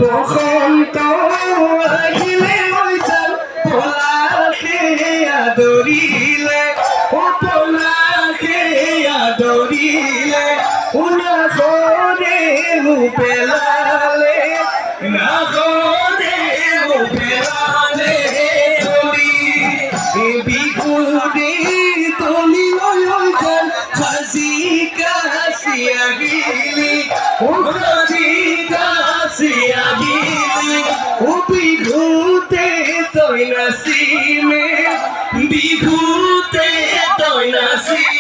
বসন্ত আহিলে মইতাল পোলাকে আদরিলে ও পোলাকে আদরিলে উনা করে পেলালে না করে পেলালে বিকুড়ি তুমি লয়ন হাসি কাশিয়া গিলি ও হাসি কাশিয়া গিলি ও বিঘুতে তৈ নাসিমে বিঘুতে তৈ নাসিমে